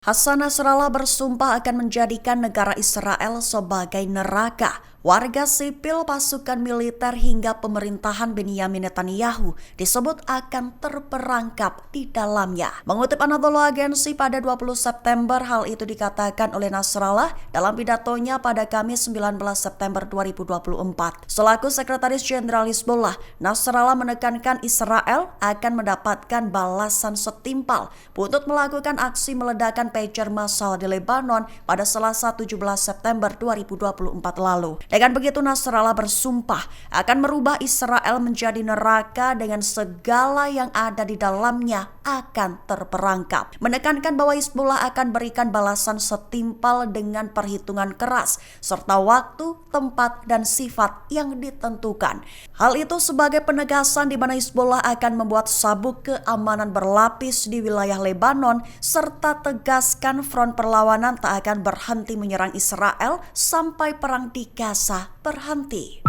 Hasan Nasrallah bersumpah akan menjadikan negara Israel sebagai neraka. Warga sipil, pasukan militer hingga pemerintahan Benyamin Netanyahu disebut akan terperangkap di dalamnya. Mengutip Anadolu Agency pada 20 September, hal itu dikatakan oleh Nasrallah dalam pidatonya pada Kamis 19 September 2024. Selaku Sekretaris Jenderal Hizbullah, Nasrallah menekankan Israel akan mendapatkan balasan setimpal untuk melakukan aksi meledakan pager massal di Lebanon pada Selasa 17 September 2024 lalu. Dengan begitu, Nasrallah bersumpah akan merubah Israel menjadi neraka dengan segala yang ada di dalamnya akan terperangkap. Menekankan bahwa Hizbullah akan berikan balasan setimpal dengan perhitungan keras, serta waktu, tempat, dan sifat yang ditentukan. Hal itu sebagai penegasan di mana Hizbullah akan membuat sabuk keamanan berlapis di wilayah Lebanon, serta tegaskan front perlawanan tak akan berhenti menyerang Israel sampai perang di Gaza berhenti.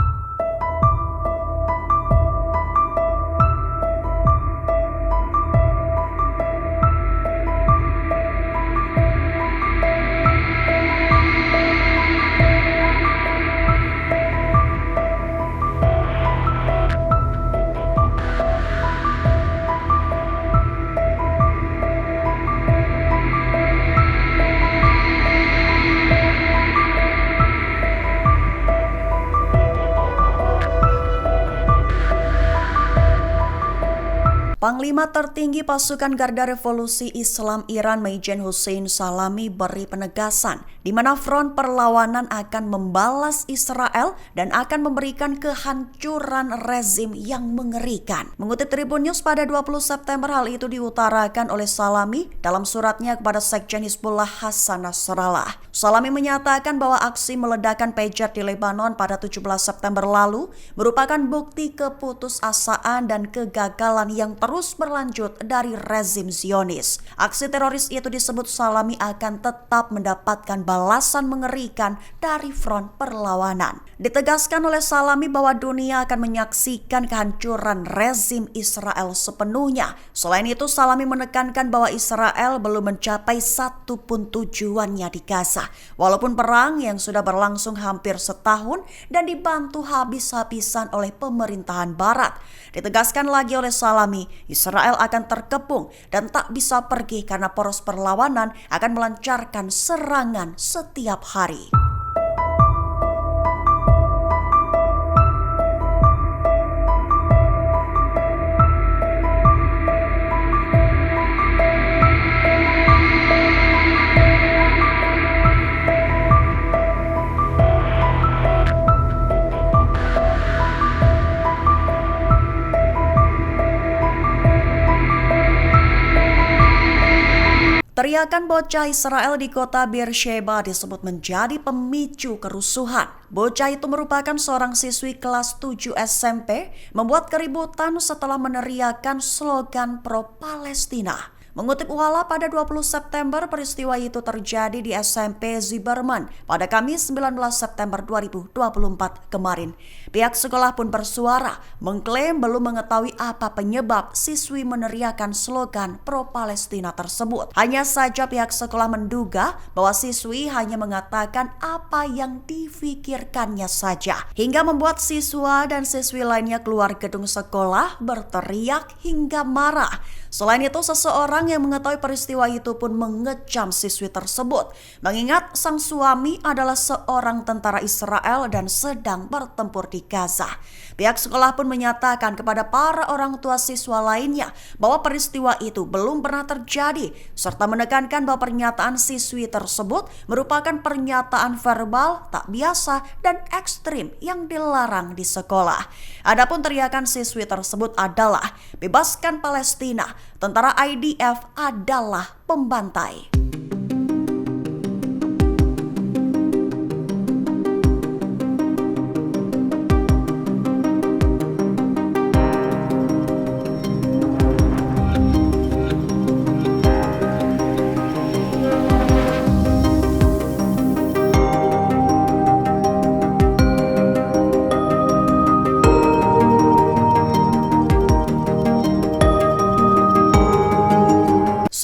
Panglima tertinggi pasukan Garda Revolusi Islam Iran Maijen Hussein Salami beri penegasan di mana front perlawanan akan membalas Israel dan akan memberikan kehancuran rezim yang mengerikan. Mengutip Tribun News pada 20 September, hal itu diutarakan oleh Salami dalam suratnya kepada Sekjen Hizbullah Hasan Nasrallah. Salami menyatakan bahwa aksi meledakan pager di Lebanon pada 17 September lalu merupakan bukti keputusasaan dan kegagalan yang terus berlanjut dari rezim Zionis. Aksi teroris itu disebut Salami akan tetap mendapatkan balasan mengerikan dari front perlawanan. Ditegaskan oleh Salami bahwa dunia akan menyaksikan kehancuran rezim Israel sepenuhnya. Selain itu, Salami menekankan bahwa Israel belum mencapai satu pun tujuannya di Gaza. Walaupun perang yang sudah berlangsung hampir setahun dan dibantu habis-habisan oleh pemerintahan Barat. Ditegaskan lagi oleh Salami, Israel akan terkepung dan tak bisa pergi karena poros perlawanan akan melancarkan serangan setiap hari. Teriakan bocah Israel di kota Beersheba disebut menjadi pemicu kerusuhan. Bocah itu merupakan seorang siswi kelas 7 SMP membuat keributan setelah meneriakan slogan pro-Palestina. Mengutip Uala pada 20 September, peristiwa itu terjadi di SMP Zimmerman pada Kamis 19 September 2024 kemarin. Pihak sekolah pun bersuara mengklaim belum mengetahui apa penyebab siswi meneriakan slogan pro-Palestina tersebut. Hanya saja pihak sekolah menduga bahwa siswi hanya mengatakan apa yang difikirkannya saja, hingga membuat siswa dan siswi lainnya keluar gedung sekolah berteriak hingga marah. Selain itu, seseorang yang mengetahui peristiwa itu pun mengecam siswi tersebut, mengingat sang suami adalah seorang tentara Israel dan sedang bertempur di Gaza. Pihak sekolah pun menyatakan kepada para orang tua siswa lainnya bahwa peristiwa itu belum pernah terjadi, serta menekankan bahwa pernyataan siswi tersebut merupakan pernyataan verbal tak biasa dan ekstrim yang dilarang di sekolah. Adapun teriakan siswi tersebut adalah "Bebaskan Palestina, tentara IDF adalah pembantai."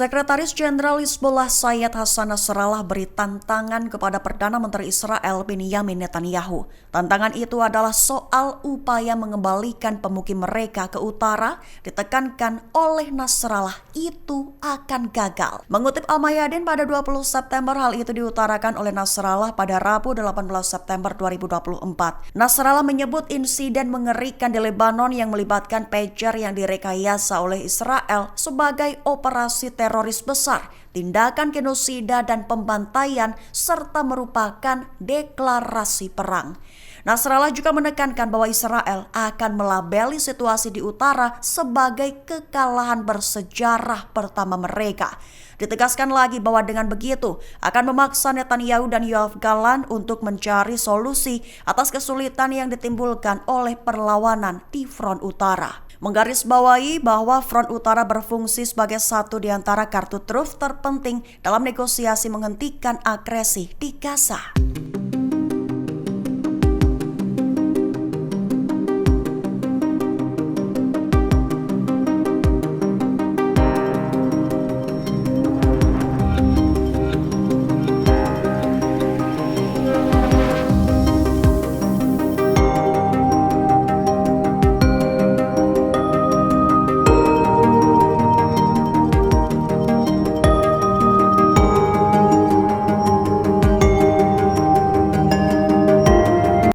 Sekretaris Jenderal Hizbullah Sayyid Hassan Nasrallah beri tantangan kepada Perdana Menteri Israel Benyamin Netanyahu. Tantangan itu adalah soal upaya mengembalikan pemukim mereka ke utara, ditekankan oleh Nasrallah itu akan gagal. Mengutip Al-Mayadin pada 20 September, hal itu diutarakan oleh Nasrallah pada Rabu 18 September 2024. Nasrallah menyebut insiden mengerikan di Lebanon yang melibatkan pager yang direkayasa oleh Israel sebagai operasi teroris besar, tindakan genosida dan pembantaian, serta merupakan deklarasi perang. Nasrallah juga menekankan bahwa Israel akan melabeli situasi di utara sebagai kekalahan bersejarah pertama mereka. Ditegaskan lagi bahwa dengan begitu akan memaksa Netanyahu dan Yoav Gallant untuk mencari solusi atas kesulitan yang ditimbulkan oleh perlawanan di front utara. Menggarisbawahi bahwa front utara berfungsi sebagai satu di antara kartu truf terpenting dalam negosiasi menghentikan agresi di Gaza.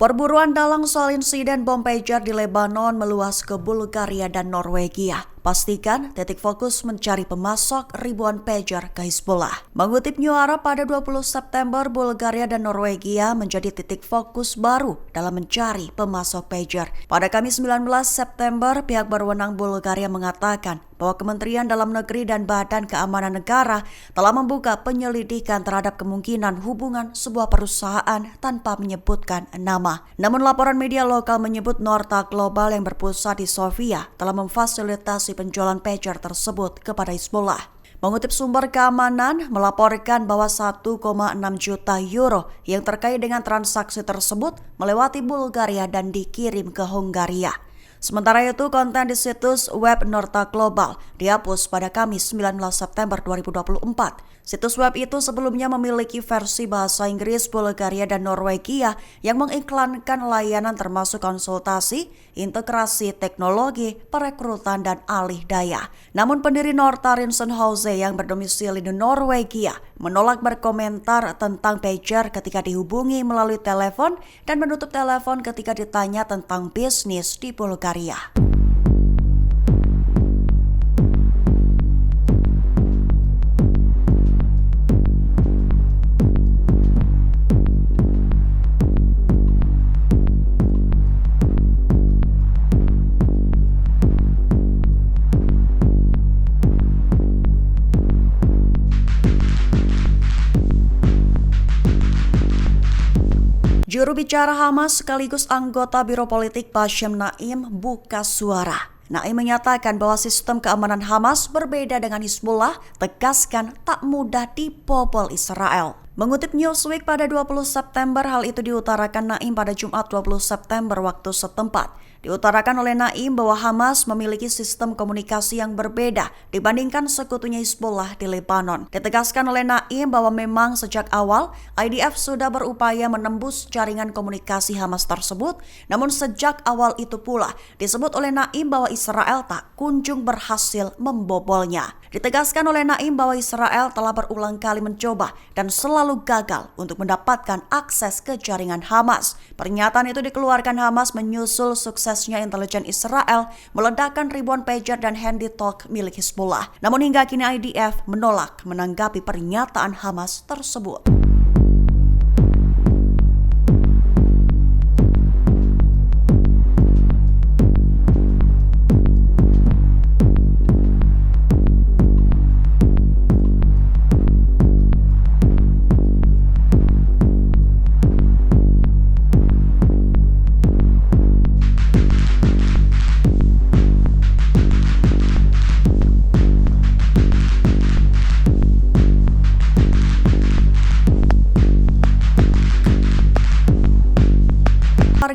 Perburuan dalang soal insiden bom pager di Lebanon meluas ke Bulgaria dan Norwegia. Pastikan titik fokus mencari pemasok ribuan pager ke Hizbullah. Mengutip New Arab pada 20 September, Bulgaria dan Norwegia menjadi titik fokus baru dalam mencari pemasok pager. Pada Kamis 19 September, pihak berwenang Bulgaria mengatakan bahwa Kementerian Dalam Negeri dan Badan Keamanan Negara telah membuka penyelidikan terhadap kemungkinan hubungan sebuah perusahaan tanpa menyebutkan nama. Namun laporan media lokal menyebut Norta Global yang berpusat di Sofia telah memfasilitasi penjualan pager tersebut kepada Hizbullah. Mengutip sumber keamanan, melaporkan bahwa 1,6 juta euro yang terkait dengan transaksi tersebut melewati Bulgaria dan dikirim ke Hongaria. Sementara itu, konten di situs web Norta Global dihapus pada Kamis 19 September 2024. Situs web itu sebelumnya memiliki versi bahasa Inggris, Bulgaria, dan Norwegia yang mengiklankan layanan termasuk konsultasi, integrasi teknologi, perekrutan, dan alih daya. Namun pendiri Norta Rinsenhausen yang berdomisili di Norwegia menolak berkomentar tentang pager ketika dihubungi melalui telepon dan menutup telepon ketika ditanya tentang bisnis di Bulgaria. Juru bicara Hamas sekaligus anggota Biro Politik Bassem Naim buka suara. Naim menyatakan bahwa sistem keamanan Hamas berbeda dengan Hizbullah, tegaskan tak mudah dibobol Israel. Mengutip Newsweek pada 20 September, hal itu diutarakan Naim pada Jumat 20 September waktu setempat. Diutarakan oleh Naim bahwa Hamas memiliki sistem komunikasi yang berbeda dibandingkan sekutunya Hizbullah di Lebanon. Ditegaskan oleh Naim bahwa memang sejak awal IDF sudah berupaya menembus jaringan komunikasi Hamas tersebut, namun sejak awal itu pula disebut oleh Naim bahwa Israel tak kunjung berhasil membobolnya. Ditegaskan oleh Naim bahwa Israel telah berulang kali mencoba dan selalu gagal untuk mendapatkan akses ke jaringan Hamas. Pernyataan itu dikeluarkan Hamas menyusul suksesnya intelijen Israel meledakkan ribuan pager dan handy talk milik Hizbullah. Namun hingga kini IDF menolak menanggapi pernyataan Hamas tersebut.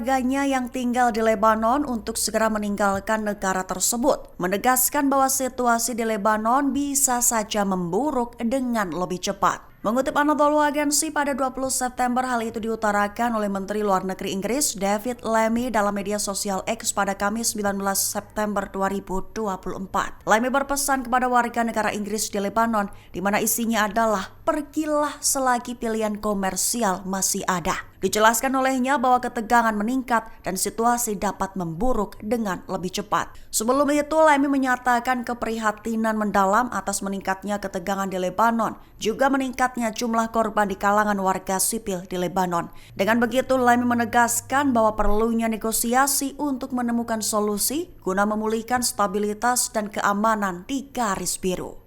warganya yang tinggal di Lebanon untuk segera meninggalkan negara tersebut, menegaskan bahwa situasi di Lebanon bisa saja memburuk dengan lebih cepat. Mengutip Anadolu Agency pada 20 September, hal itu diutarakan oleh Menteri Luar Negeri Inggris David Lammy dalam media sosial X pada Kamis 19 September 2024. Lammy berpesan kepada warga negara Inggris di Lebanon, di mana isinya adalah pergilah selagi pilihan komersial masih ada. Dijelaskan olehnya bahwa ketegangan meningkat dan situasi dapat memburuk dengan lebih cepat. Sebelum itu, Lammy menyatakan keprihatinan mendalam atas meningkatnya ketegangan di Lebanon, juga meningkatnya jumlah korban di kalangan warga sipil di Lebanon. Dengan begitu, Lammy menegaskan bahwa perlunya negosiasi untuk menemukan solusi guna memulihkan stabilitas dan keamanan di Garis Biru.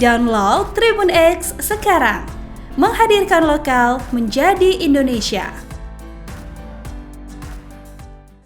Download Tribun X sekarang, menghadirkan lokal menjadi Indonesia.